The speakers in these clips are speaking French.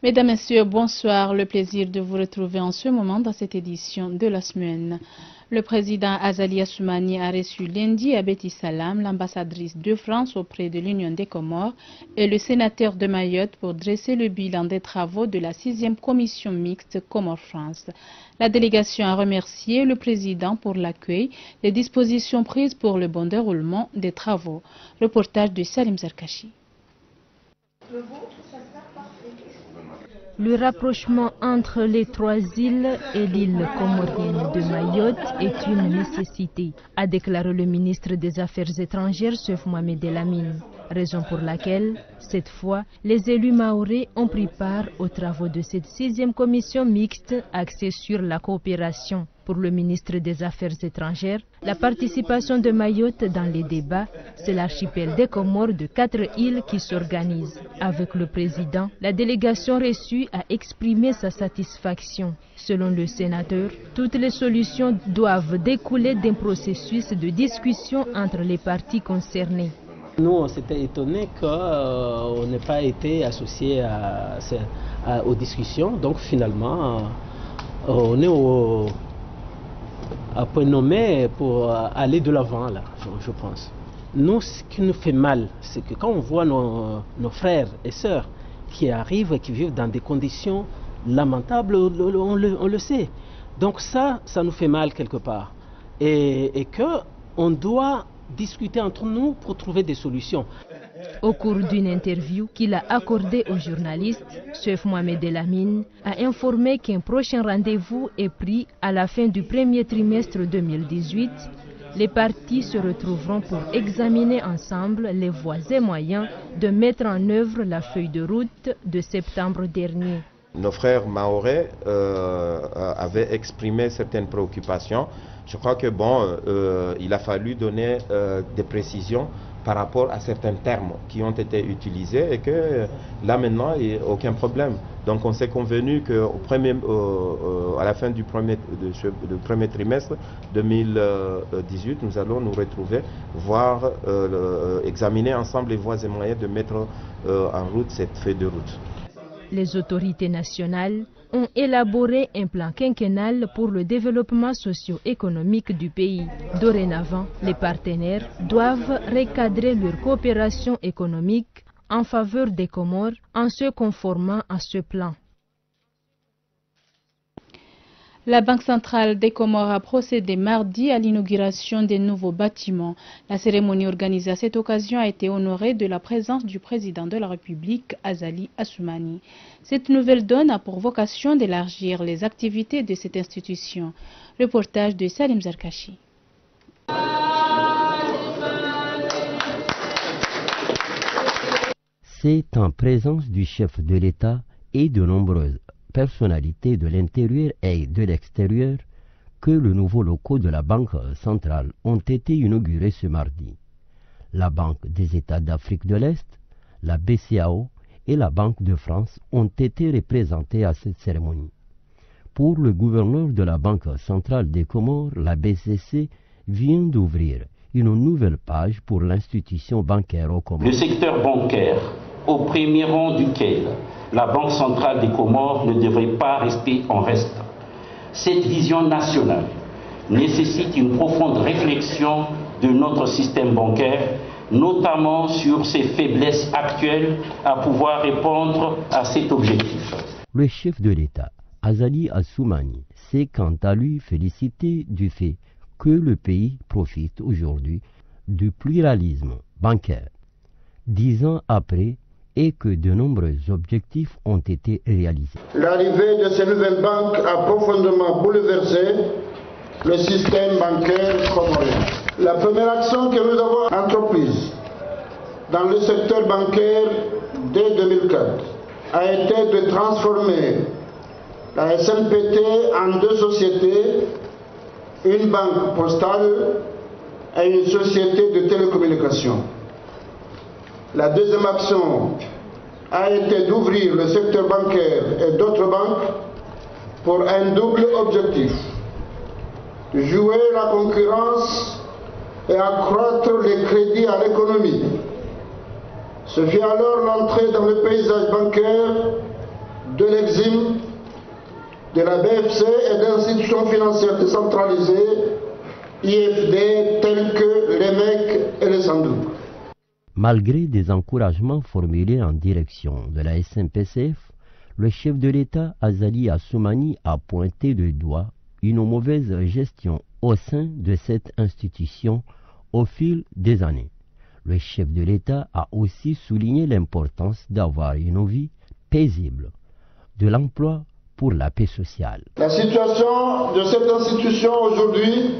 Mesdames, Messieurs, bonsoir. Le plaisir de vous retrouver en ce moment dans cette édition de la semaine. Le président Azali Assoumani a reçu lundi Abeti Salam, l'ambassadrice de France auprès de l'Union des Comores, et le sénateur de Mayotte pour dresser le bilan des travaux de la 6e commission mixte Comores-France. La délégation a remercié le président pour l'accueil, les dispositions prises pour le bon déroulement des travaux. Reportage de Salim Zarkachi. Le rapprochement entre les trois îles et l'île comorienne de Mayotte est une nécessité, a déclaré le ministre des Affaires étrangères, Chef Mohamed Elamine. Raison pour laquelle, cette fois, les élus mahorais ont pris part aux travaux de cette 6e commission mixte axée sur la coopération. Pour le ministre des Affaires étrangères, la participation de Mayotte dans les débats, c'est l'archipel des Comores de 4 îles qui s'organise. Avec le président, la délégation reçue a exprimé sa satisfaction. Selon le sénateur, toutes les solutions doivent découler d'un processus de discussion entre les parties concernées. Nous, on s'était étonnés qu'on n'ait pas été associés aux discussions. Donc finalement, on est à point nommé pour aller de l'avant, là, je pense. Nous, ce qui nous fait mal, c'est que quand on voit nos frères et sœurs qui arrivent et qui vivent dans des conditions lamentables, on le sait. Donc ça nous fait mal quelque part. Et qu'on doit discuter entre nous pour trouver des solutions. Au cours d'une interview qu'il a accordée aux journalistes, Chef Mohamed Elamine a informé qu'un prochain rendez-vous est pris à la fin du premier trimestre 2018. Les parties se retrouveront pour examiner ensemble les voies et moyens de mettre en œuvre la feuille de route de septembre dernier. Nos frères mahorais avaient exprimé certaines préoccupations. Je crois que il a fallu donner des précisions par rapport à certains termes qui ont été utilisés et que là maintenant il n'y a aucun problème. Donc on s'est convenu qu'à la fin du premier trimestre 2018, nous allons nous retrouver, examiner ensemble les voies et moyens de mettre en route cette feuille de route. Les autorités nationales ont élaboré un plan quinquennal pour le développement socio-économique du pays. Dorénavant, les partenaires doivent recadrer leur coopération économique en faveur des Comores en se conformant à ce plan. La Banque centrale des Comores a procédé mardi à l'inauguration des nouveaux bâtiments. La cérémonie organisée à cette occasion a été honorée de la présence du président de la République, Azali Assoumani. Cette nouvelle donne a pour vocation d'élargir les activités de cette institution. Reportage de Salim Zarkachi. C'est en présence du chef de l'État et de nombreuses personnalités de l'intérieur et de l'extérieur que les nouveaux locaux de la Banque centrale ont été inaugurés ce mardi. La Banque des États d'Afrique de l'Est, la BCAO et la Banque de France ont été représentés à cette cérémonie. Pour le gouverneur de la Banque centrale des Comores, la BCC vient d'ouvrir une nouvelle page pour l'institution bancaire aux Comores. Le secteur bancaire, au premier rang duquel la Banque centrale des Comores ne devrait pas rester en reste. Cette vision nationale nécessite une profonde réflexion de notre système bancaire, notamment sur ses faiblesses actuelles, à pouvoir répondre à cet objectif. Le chef de l'État, Azali Assoumani, s'est quant à lui félicité du fait que le pays profite aujourd'hui du pluralisme bancaire. 10 ans après, et que de nombreux objectifs ont été réalisés. L'arrivée de ces nouvelles banques a profondément bouleversé le système bancaire comorien. La première action que nous avons entreprise dans le secteur bancaire dès 2004 a été de transformer la SNPT en 2 sociétés, une banque postale et une société de télécommunications. La deuxième action a été d'ouvrir le secteur bancaire et d'autres banques pour un double objectif: jouer la concurrence et accroître les crédits à l'économie. Ce fut alors l'entrée dans le paysage bancaire de l'exim, de la BFC et d'institutions financières décentralisées, IFD, telles que l'EMEC et les Sandouk. Malgré des encouragements formulés en direction de la SNPCF, le chef de l'État, Azali Assoumani, a pointé du doigt une mauvaise gestion au sein de cette institution au fil des années. Le chef de l'État a aussi souligné l'importance d'avoir une vie paisible, de l'emploi pour la paix sociale. La situation de cette institution aujourd'hui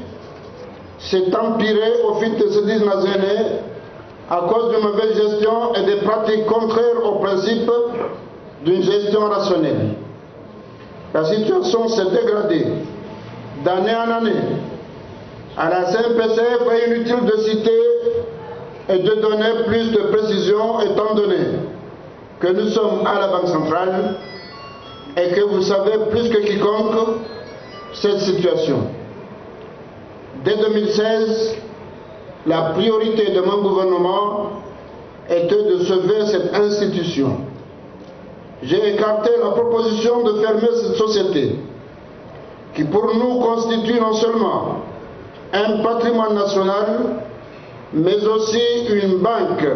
s'est empirée au fil de ces 19 années à cause d'une mauvaise gestion et des pratiques contraires au principe d'une gestion rationnelle. La situation s'est dégradée d'année en année. À la CNPCF, il est inutile de citer et de donner plus de précision étant donné que nous sommes à la Banque centrale et que vous savez plus que quiconque cette situation. Dès 2016, la priorité de mon gouvernement était de sauver cette institution. J'ai écarté la proposition de fermer cette société qui pour nous constitue non seulement un patrimoine national, mais aussi une banque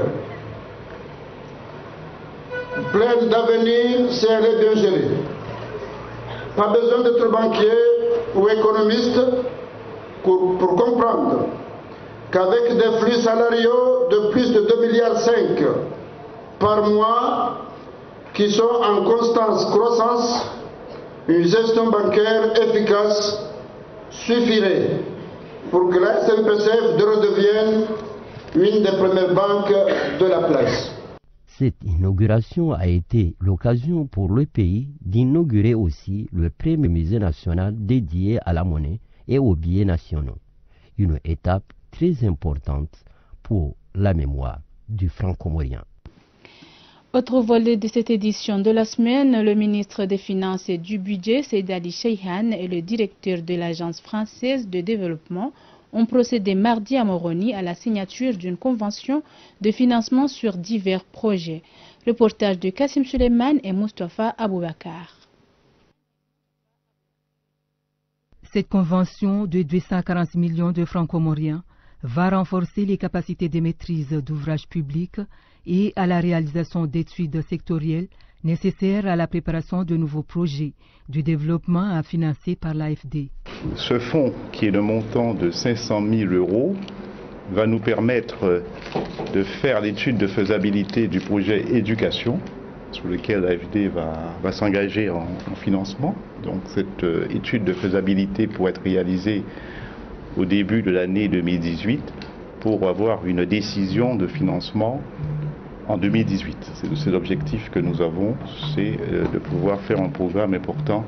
pleine d'avenir si elle est bien gérée. Pas besoin d'être banquier ou économiste pour comprendre qu'avec des flux salariaux de plus de 2,5 milliards par mois qui sont en constante croissance, une gestion bancaire efficace suffirait pour que la SNPCF redevienne une des premières banques de la place. Cette inauguration a été l'occasion pour le pays d'inaugurer aussi le premier musée national dédié à la monnaie et aux billets nationaux. Une étape très importante pour la mémoire du franc comorien. Autre volet de cette édition de la semaine, le ministre des Finances et du Budget, Seyd Ali Cheihan, et le directeur de l'Agence française de développement ont procédé mardi à Moroni à la signature d'une convention de financement sur divers projets. Reportage de Kassim Suleiman et Mustafa Aboubakar. Cette convention de 240 millions de francs comoriens va renforcer les capacités de maîtrise d'ouvrages publics et à la réalisation d'études sectorielles nécessaires à la préparation de nouveaux projets de développement à financer par l'AFD. Ce fonds, qui est de montant de 500 000 €, va nous permettre de faire l'étude de faisabilité du projet éducation, sur lequel l'AFD va s'engager en financement. Donc cette étude de faisabilité pourrait être réalisée au début de l'année 2018 pour avoir une décision de financement en 2018. C'est l'objectif que nous avons, c'est de pouvoir faire un programme important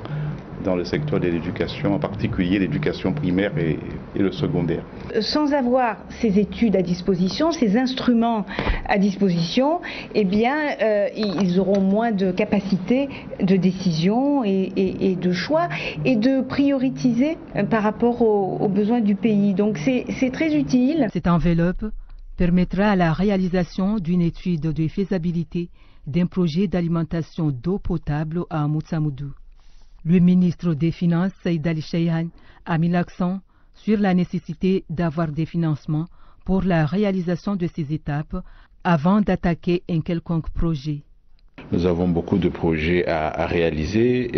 dans le secteur de l'éducation, en particulier l'éducation primaire et le secondaire. Sans avoir ces études à disposition, ces instruments à disposition, eh bien, ils auront moins de capacité de décision et de choix et de prioriser par rapport aux besoins du pays. Donc c'est très utile. Cette enveloppe permettra la réalisation d'une étude de faisabilité d'un projet d'alimentation d'eau potable à Moutsamoudou. Le ministre des Finances, Seyd Ali Cheihan, a mis l'accent sur la nécessité d'avoir des financements pour la réalisation de ces étapes avant d'attaquer un quelconque projet. Nous avons beaucoup de projets à réaliser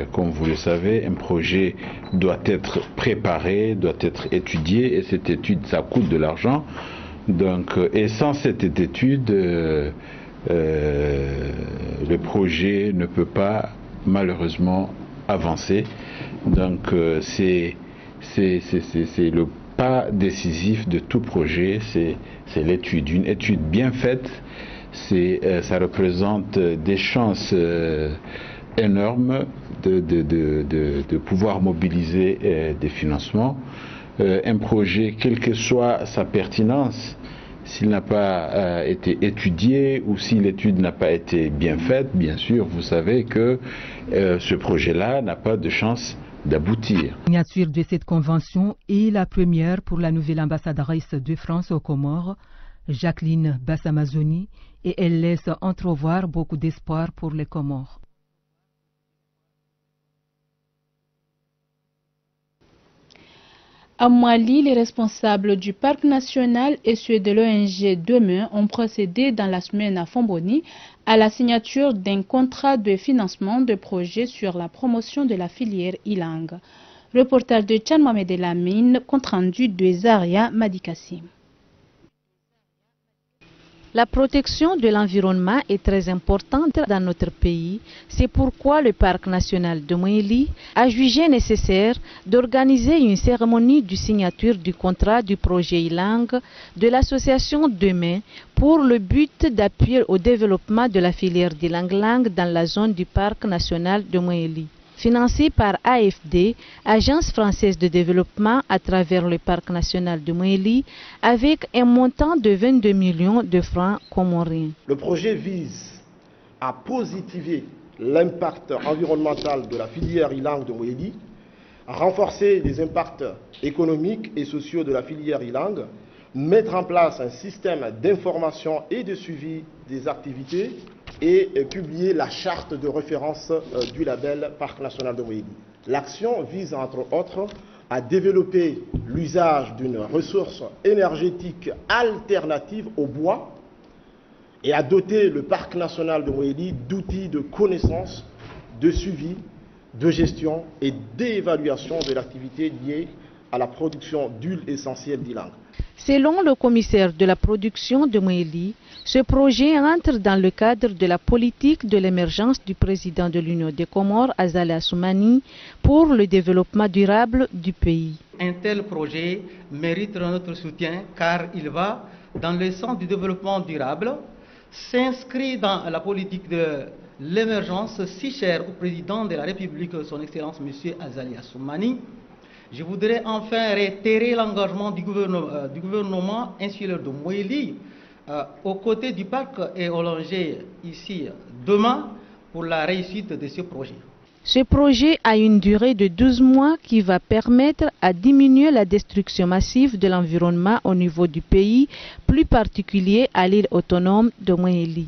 et comme vous le savez, un projet doit être préparé, doit être étudié et cette étude, ça coûte de l'argent. Donc, et sans cette étude, le projet ne peut pas malheureusement avancer. Donc c'est le pas décisif de tout projet, c'est l'étude. Une étude bien faite, ça représente des chances énormes de pouvoir mobiliser des financements. Un projet, quelle que soit sa pertinence, s'il n'a pas été étudié ou si l'étude n'a pas été bien faite, bien sûr, vous savez que ce projet-là n'a pas de chance d'aboutir. La signature de cette convention est la première pour la nouvelle ambassadrice de France aux Comores, Jacqueline Bassamazoni, et elle laisse entrevoir beaucoup d'espoir pour les Comores. À Mali, les responsables du parc national et ceux de l'ONG Demain ont procédé dans la semaine à Fomboni à la signature d'un contrat de financement de projet sur la promotion de la filière Ilang. Reportage de Tchan Mohamed Elamine, compte rendu de Zaria Madikassi. La protection de l'environnement est très importante dans notre pays. C'est pourquoi le Parc national de Mouéli a jugé nécessaire d'organiser une cérémonie de signature du contrat du projet Ilang de l'association Demain pour le but d'appuyer au développement de la filière d'Ilang-Lang dans la zone du Parc national de Mouéli. Financé par AFD, Agence française de développement à travers le Parc national de Mouéli, avec un montant de 22 millions de francs comoriens. Le projet vise à positiver l'impact environnemental de la filière Ilang de Mouéli, à renforcer les impacts économiques et sociaux de la filière Ilang, mettre en place un système d'information et de suivi des activités et publier la charte de référence du label Parc national de Mouéli. L'action vise entre autres à développer l'usage d'une ressource énergétique alternative au bois et à doter le Parc national de Mouéli d'outils de connaissance, de suivi, de gestion et d'évaluation de l'activité liée à la production d'huile essentielle d'Ilang. Selon le commissaire de la production de Mouéli, ce projet entre dans le cadre de la politique de l'émergence du président de l'Union des Comores, Azali Assoumani, pour le développement durable du pays. Un tel projet mérite notre soutien car il va dans le sens du développement durable, s'inscrit dans la politique de l'émergence si chère au président de la République, son Excellence M. Azali Assoumani. Je voudrais enfin réitérer l'engagement du gouvernement insulaire de Mouéli aux côtés du parc et au Langer ici demain pour la réussite de ce projet. Ce projet a une durée de 12 mois qui va permettre à diminuer la destruction massive de l'environnement au niveau du pays, plus particulier à l'île autonome de Mouéli.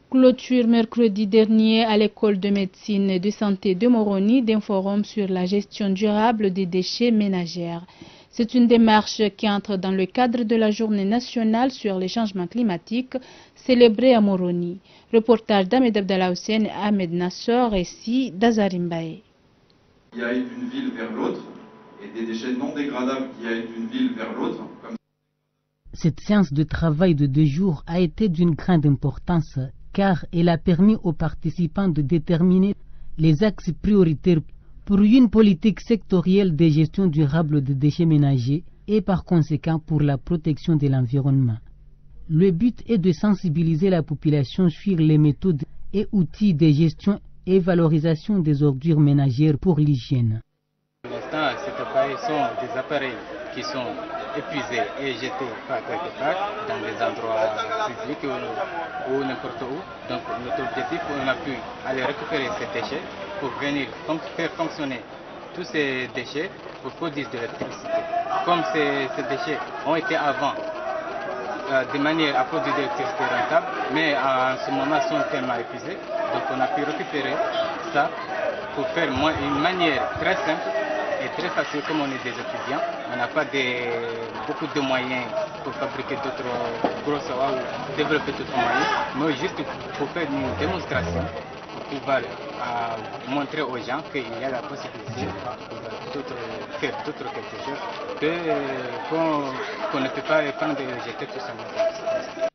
Clôture mercredi dernier à l'école de médecine et de santé de Moroni d'un forum sur la gestion durable des déchets ménagères. C'est une démarche qui entre dans le cadre de la journée nationale sur les changements climatiques célébrée à Moroni. Reportage d'Ahmed Abdallah Hussein et Ahmed Nassor, récit d'Azarimbae. Qui aillent d'une ville vers l'autre et des déchets non dégradables qui aillent d'une ville vers l'autre. Cette séance de travail de 2 jours a été d'une grande importance car elle a permis aux participants de déterminer les axes prioritaires pour une politique sectorielle de gestion durable des déchets ménagers et par conséquent pour la protection de l'environnement. Le but est de sensibiliser la population sur les méthodes et outils de gestion et valorisation des ordures ménagères pour l'hygiène. Pour l'instant, ces appareils sont des appareils qui sont épuisés et jetés par quelque part dans des endroits publics ou n'importe où. Donc notre objectif, on a pu aller récupérer ces déchets pour venir faire fonctionner tous ces déchets pour produire de l'électricité. Comme ces déchets ont été avant de manière à produire de l'électricité rentable, mais en ce moment sont tellement épuisés, donc on a pu récupérer ça pour faire une manière très simple et très facile. Comme on est des étudiants, on n'a pas beaucoup de moyens pour fabriquer d'autres grosses ou développer d'autres moyens, mais juste pour faire une démonstration, pour pouvoir montrer aux gens qu'il y a la possibilité de faire d'autres quelque chose qu'on ne peut pas prendre et jeter tout simplement.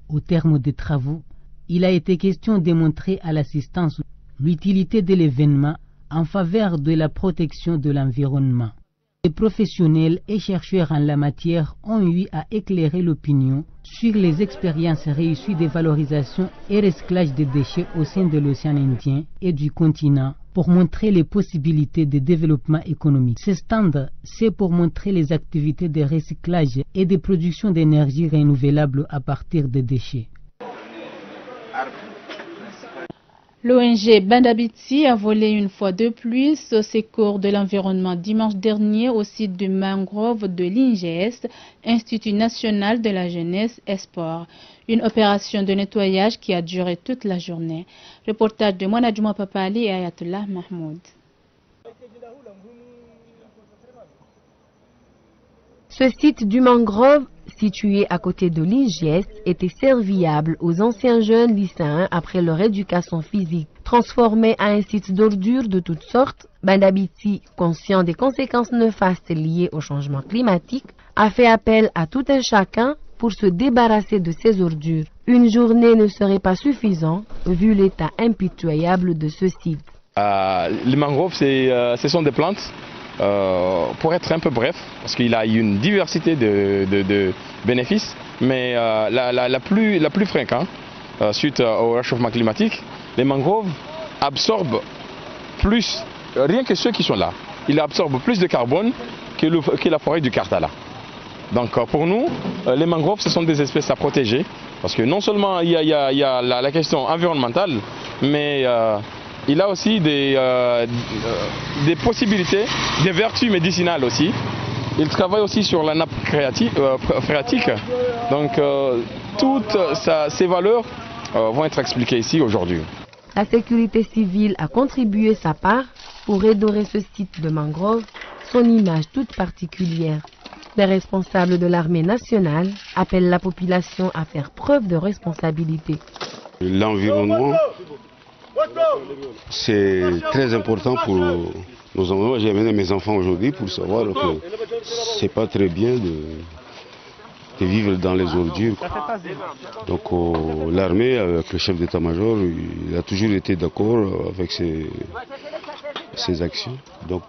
Au terme des travaux, il a été question de montrer à l'assistance l'utilité de l'événement en faveur de la protection de l'environnement. Les professionnels et chercheurs en la matière ont eu à éclairer l'opinion sur les expériences réussies de valorisation et recyclage des déchets au sein de l'océan Indien et du continent pour montrer les possibilités de développement économique. Ce stand, c'est pour montrer les activités de recyclage et de production d'énergie renouvelable à partir des déchets. L'ONG Bandabitsi a volé une fois de plus au secours de l'environnement dimanche dernier au site de mangrove de l'INGES, Institut national de la jeunesse et sport. Une opération de nettoyage qui a duré toute la journée. Reportage de Mouanadjouma Papali et Ayatollah Mahmoud. Ce site du mangrove, situé à côté de l'IGS, était serviable aux anciens jeunes lycéens après leur éducation physique. Transformé à un site d'ordures de toutes sortes, Bandabiti, conscient des conséquences néfastes liées au changement climatique, a fait appel à tout un chacun pour se débarrasser de ces ordures. Une journée ne serait pas suffisant vu l'état impitoyable de ce site. Les mangroves, ce sont des plantes, pour être un peu bref, parce qu'il a une diversité de bénéfices, mais la plus fréquente, suite au réchauffement climatique, les mangroves absorbent plus, rien que ceux qui sont là, ils absorbent plus de carbone que la forêt du Kartala. Donc pour nous, les mangroves, ce sont des espèces à protéger, parce que non seulement il y a la question environnementale, mais il a aussi des possibilités, des vertus médicinales aussi. Il travaille aussi sur la nappe phréatique. Donc toutes ces valeurs vont être expliquées ici aujourd'hui. La sécurité civile a contribué sa part pour redorer ce site de mangrove, son image toute particulière. Les responsables de l'armée nationale appellent la population à faire preuve de responsabilité. L'environnement, c'est très important pour nos enfants. J'ai amené mes enfants aujourd'hui pour savoir que c'est pas très bien de vivre dans les ordures. Donc l'armée, avec le chef d'état-major, il a toujours été d'accord avec ces actions. Donc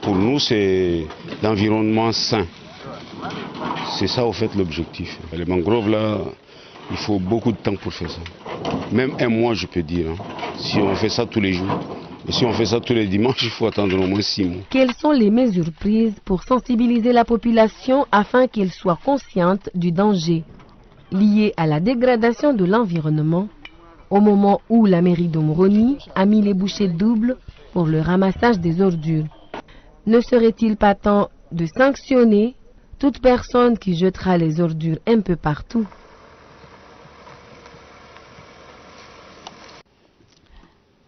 pour nous, c'est l'environnement sain. C'est ça au fait l'objectif. Les mangroves là, il faut beaucoup de temps pour faire ça. Même un mois je peux dire, si on fait ça tous les jours. Mais si on fait ça tous les dimanches, il faut attendre au moins 6 mois. Quelles sont les mesures prises pour sensibiliser la population afin qu'elle soit consciente du danger lié à la dégradation de l'environnement au moment où la mairie de Moroni a mis les bouchées doubles pour le ramassage des ordures? Ne serait-il pas temps de sanctionner toute personne qui jettera les ordures un peu partout?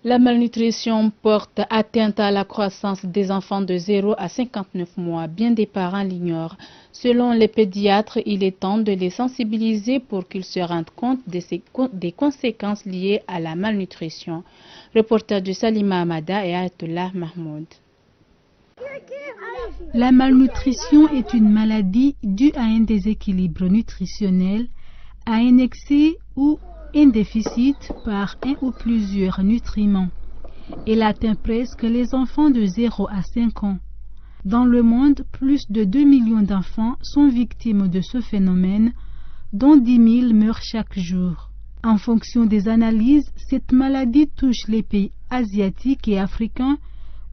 La malnutrition porte atteinte à la croissance des enfants de 0 à 59 mois. Bien des parents l'ignorent. Selon les pédiatres, il est temps de les sensibiliser pour qu'ils se rendent compte des conséquences liées à la malnutrition. Reportage de Salima Amada et Ayatollah Mahmoud. La malnutrition est une maladie due à un déséquilibre nutritionnel, à un excès ou un déficit par un ou plusieurs nutriments. Elle atteint presque les enfants de 0 à 5 ans. Dans le monde, plus de 2 millions d'enfants sont victimes de ce phénomène, dont 10 000 meurent chaque jour. En fonction des analyses, cette maladie touche les pays asiatiques et africains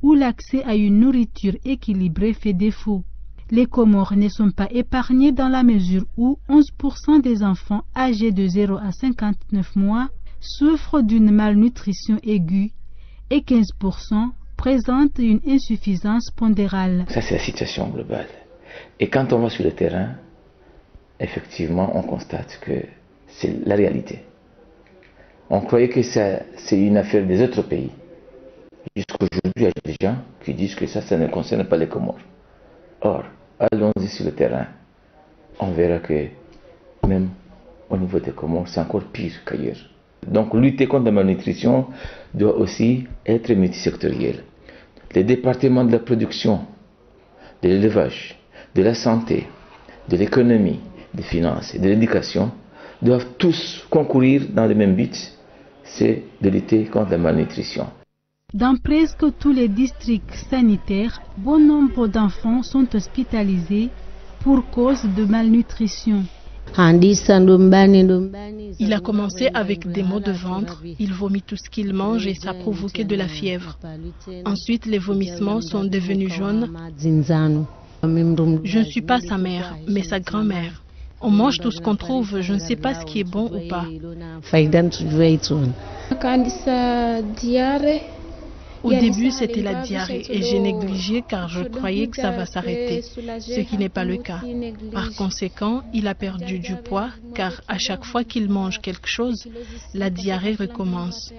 où l'accès à une nourriture équilibrée fait défaut. Les Comores ne sont pas épargnés dans la mesure où 11% des enfants âgés de 0 à 59 mois souffrent d'une malnutrition aiguë et 15% présentent une insuffisance pondérale. Ça, c'est la situation globale. Et quand on va sur le terrain, effectivement, on constate que c'est la réalité. On croyait que c'est une affaire des autres pays. Jusqu'aujourd'hui, il y a des gens qui disent que ça ne concerne pas les Comores. Or, allons-y sur le terrain, on verra que même au niveau des Comores, c'est encore pire qu'ailleurs. Donc lutter contre la malnutrition doit aussi être multisectoriel. Les départements de la production, de l'élevage, de la santé, de l'économie, des finances et de l'éducation doivent tous concourir dans le même but, c'est de lutter contre la malnutrition. Dans presque tous les districts sanitaires, bon nombre d'enfants sont hospitalisés pour cause de malnutrition. Il a commencé avec des maux de ventre, il vomit tout ce qu'il mange et ça a provoqué de la fièvre. Ensuite, les vomissements sont devenus jaunes. Je ne suis pas sa mère, mais sa grand-mère. On mange tout ce qu'on trouve, je ne sais pas ce qui est bon ou pas. Au début, c'était la diarrhée et j'ai négligé car je croyais que ça va s'arrêter, ce qui n'est pas le cas. Par conséquent, il a perdu du poids car à chaque fois qu'il mange quelque chose, la diarrhée recommence.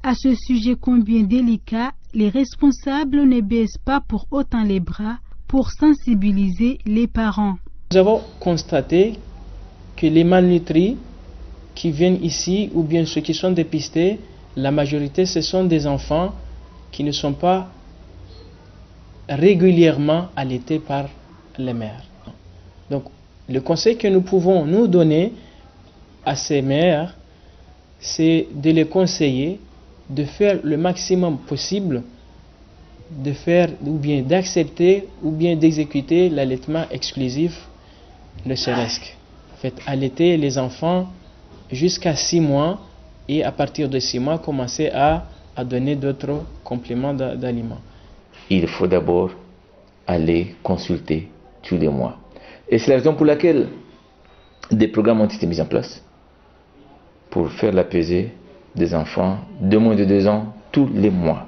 À ce sujet combien délicat, les responsables ne baissent pas pour autant les bras pour sensibiliser les parents. Nous avons constaté que les malnutris qui viennent ici ou bien ceux qui sont dépistés, la majorité ce sont des enfants qui ne sont pas régulièrement allaités par les mères. Donc le conseil que nous pouvons nous donner à ces mères, c'est de les conseiller de faire le maximum possible de faire ou bien d'accepter ou bien d'exécuter l'allaitement exclusif, ne serait-ce que. En fait, allaiter les enfants jusqu'à 6 mois et à partir de 6 mois commencer à donner d'autres compléments d'aliments. Il faut d'abord aller consulter tous les mois. Et c'est la raison pour laquelle des programmes ont été mis en place pour faire la pesée des enfants de moins de 2 ans tous les mois.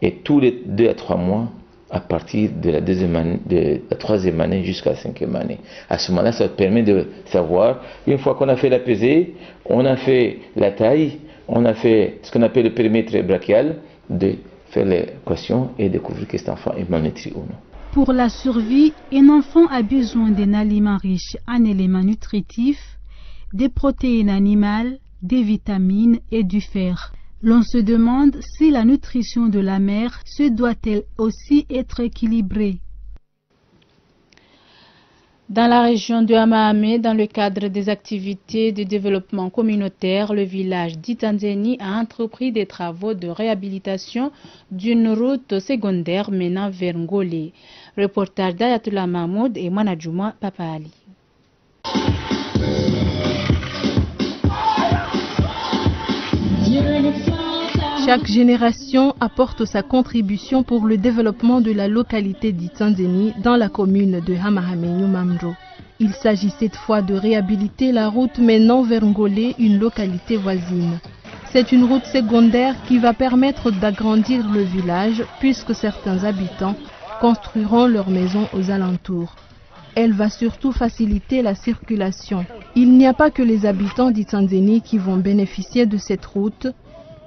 Et tous les 2 à 3 mois à partir de la 3e année jusqu'à la 5e année. À ce moment-là, ça permet de savoir, une fois qu'on a fait la pesée, on a fait la taille, on a fait ce qu'on appelle le périmètre brachial, de faire l'équation et découvrir que cet enfant est malnutri ou non. Pour la survie, un enfant a besoin d'un aliment riche en éléments nutritifs, des protéines animales, des vitamines et du fer. L'on se demande si la nutrition de la mère se doit-elle aussi être équilibrée. Dans la région de Hamahame, dans le cadre des activités de développement communautaire, le village d'Itanzeni a entrepris des travaux de réhabilitation d'une route secondaire menant vers Ngolé. Reportage d'Ayatollah Mahmoud et Manadjouma Papa Ali. Chaque génération apporte sa contribution pour le développement de la localité d'Itanzeni dans la commune de Hamahame-Nyumamdro. Il s'agit cette fois de réhabiliter la route menant vers Ngolé, une localité voisine. C'est une route secondaire qui va permettre d'agrandir le village puisque certains habitants construiront leurs maisons aux alentours. Elle va surtout faciliter la circulation. Il n'y a pas que les habitants d'Itanzeni qui vont bénéficier de cette route.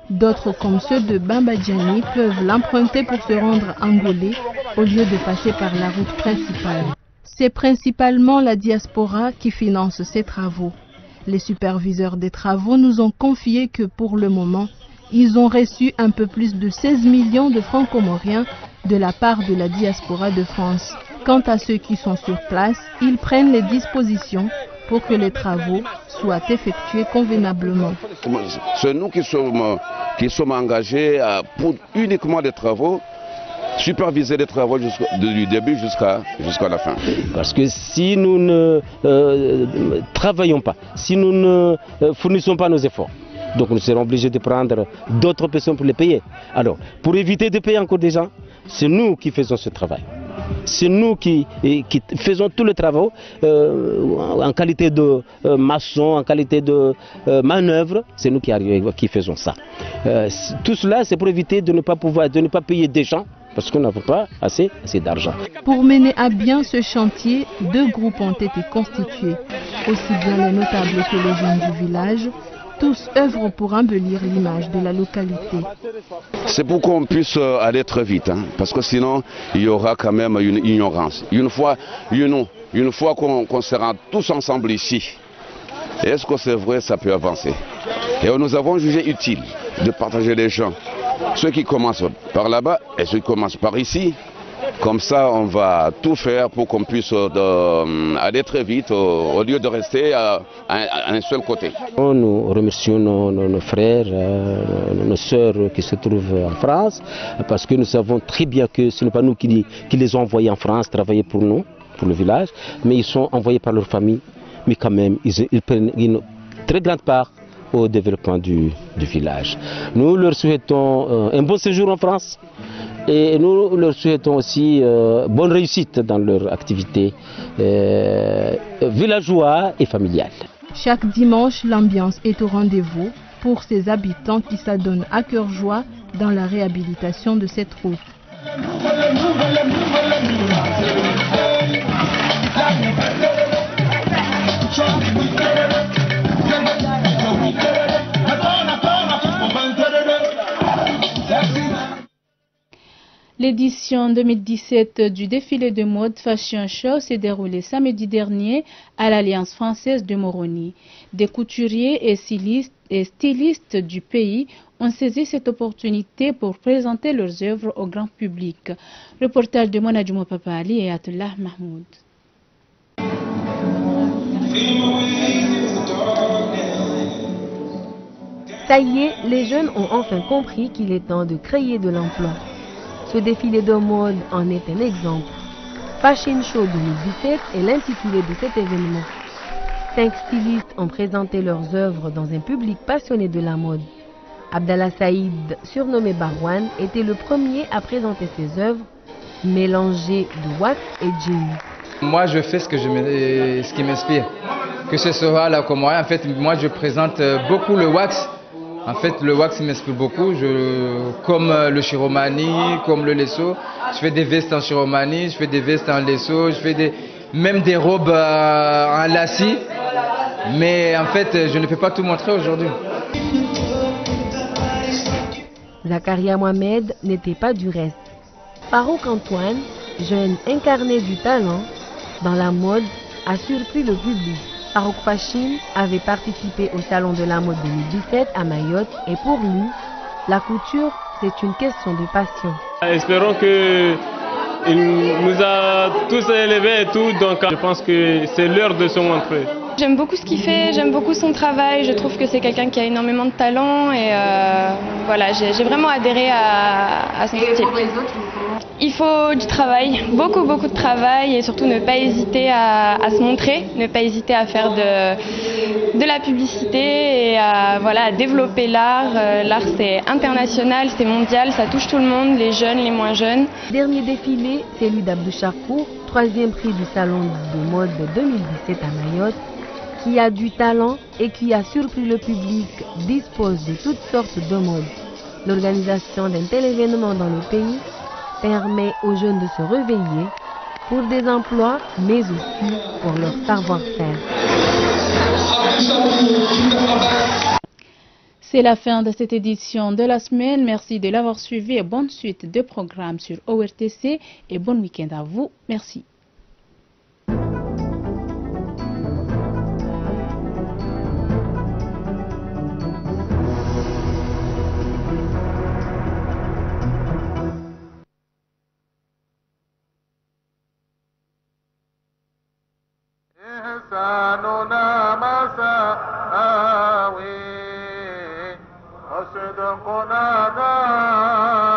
D'autres, comme ceux de Bambadjani, peuvent l'emprunter pour se rendre à Ngolé au lieu de passer par la route principale. C'est principalement la diaspora qui finance ces travaux. Les superviseurs des travaux nous ont confié que pour le moment, ils ont reçu un peu plus de 16 millions de francs comoriens de la part de la diaspora de France. Quant à ceux qui sont sur place, ils prennent les dispositions pour que les travaux soient effectués convenablement. C'est nous qui sommes engagés pour uniquement des travaux, superviser les travaux du début jusqu'à la fin. Parce que si nous ne travaillons pas, si nous ne fournissons pas nos efforts, donc nous serons obligés de prendre d'autres personnes pour les payer. Alors, pour éviter de payer encore des gens, c'est nous qui faisons ce travail. C'est nous qui faisons tout le travail en qualité de maçon, en qualité de manœuvre. C'est nous qui faisons ça. Tout cela, c'est pour éviter de ne pas payer des gens parce qu'on n'a pas assez d'argent. Pour mener à bien ce chantier, 2 groupes ont été constitués, aussi bien les notables que les jeunes du village. Tous œuvrent pour embellir l'image de la localité. C'est pour qu'on puisse aller très vite, parce que sinon il y aura quand même une ignorance. Une fois qu'on sera tous ensemble ici, est-ce que c'est vrai, ça peut avancer? Et nous avons jugé utile de partager les gens. Ceux qui commencent par là-bas et ceux qui commencent par ici. Comme ça, on va tout faire pour qu'on puisse aller très vite au lieu de rester à un seul côté. Nous remercions nos frères, nos sœurs qui se trouvent en France, parce que nous savons très bien que ce n'est pas nous qui les avons envoyés en France travailler pour nous, pour le village, mais ils sont envoyés par leur famille. Mais quand même, ils prennent une très grande part au développement du village. Nous leur souhaitons un bon séjour en France. Et nous leur souhaitons aussi bonne réussite dans leur activité villageoise et familiale. Chaque dimanche, l'ambiance est au rendez-vous pour ces habitants qui s'adonnent à cœur joie dans la réhabilitation de cette route. L'édition 2017 du défilé de mode Fashion Show s'est déroulée samedi dernier à l'Alliance française de Moroni. Des couturiers et stylistes du pays ont saisi cette opportunité pour présenter leurs œuvres au grand public. Reportage de Monadjumo Papali et Atullah Mahmoud. Ça y est, les jeunes ont enfin compris qu'il est temps de créer de l'emploi. Ce défilé de mode en est un exemple. Fashion Show 2017 est l'intitulé de cet événement. 5 stylistes ont présenté leurs œuvres dans un public passionné de la mode. Abdallah Saïd, surnommé Barwan, était le premier à présenter ses œuvres mélangées de wax et jeans. Moi, je fais ce qui m'inspire. Que ce soit là comme moi, en fait, moi, je présente beaucoup le wax. En fait, le wax m'inspire beaucoup, comme le chiromani, comme le lesso. Je fais des vestes en chiromani, je fais des vestes en lesso, je fais même des robes en lacis. Mais en fait, je ne peux pas tout montrer aujourd'hui. Zakaria Mohamed n'était pas du reste. Farouk Antoine, jeune incarné du talent dans la mode, a surpris le public. Farouk Fashion avait participé au Salon de la mode 2017 à Mayotte et pour lui, la couture, c'est une question de passion. Espérons qu'il nous a tous élevés et tout, donc je pense que c'est l'heure de se montrer. J'aime beaucoup ce qu'il fait, j'aime beaucoup son travail, je trouve que c'est quelqu'un qui a énormément de talent et voilà, j'ai vraiment adhéré à son style. Il faut du travail, beaucoup de travail et surtout ne pas hésiter à se montrer, ne pas hésiter à faire de la publicité et à développer l'art. L'art c'est international, c'est mondial, ça touche tout le monde, les jeunes, les moins jeunes. Dernier défilé, celui d'Abdou Charkour, 3e prix du Salon de mode 2017 à Mayotte, qui a du talent et qui a surpris le public, dispose de toutes sortes de modes. L'organisation d'un tel événement dans le pays permet aux jeunes de se réveiller pour des emplois, mais aussi pour leur savoir-faire. C'est la fin de cette édition de la semaine. Merci de l'avoir suivi et bonne suite de programmes sur ORTC et bon week-end à vous. Merci. إحساننا مساوي وصدقنا ذا